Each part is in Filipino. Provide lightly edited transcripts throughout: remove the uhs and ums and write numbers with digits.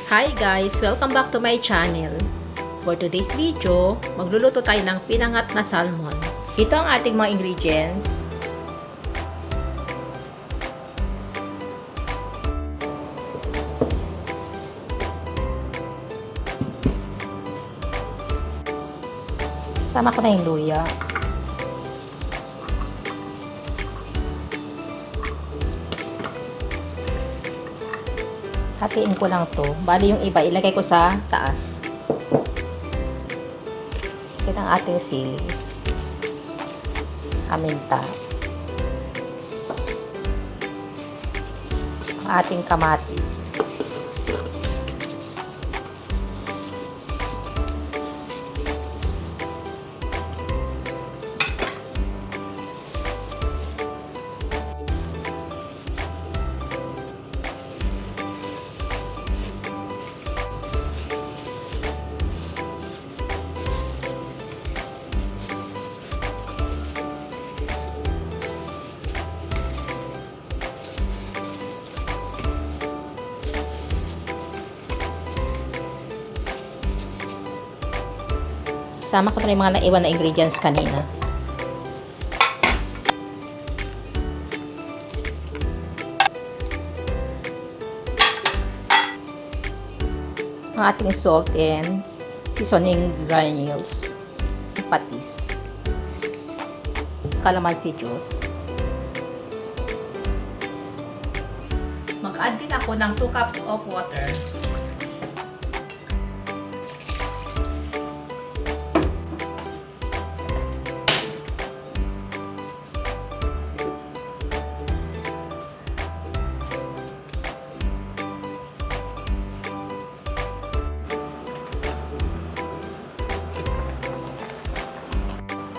Hi guys! Welcome back to my channel. For today's video, magluluto tayo ng pinangat na salmon. Ito ang ating mga ingredients. Sama ko na yung luya. Hatiin ko lang to. Bali yung iba, ilagay ko sa taas. Ito ang ating sili. Aminta. Ang ating kamatis. Sama ko na yung mga naiwan na ingredients kanina. Ang ating salt and seasoning granules. Patis. Calamansi juice. Mag-add din ako ng 2 cups of water.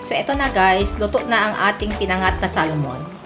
So, ito na guys, luto na ang ating pinangat na salmon.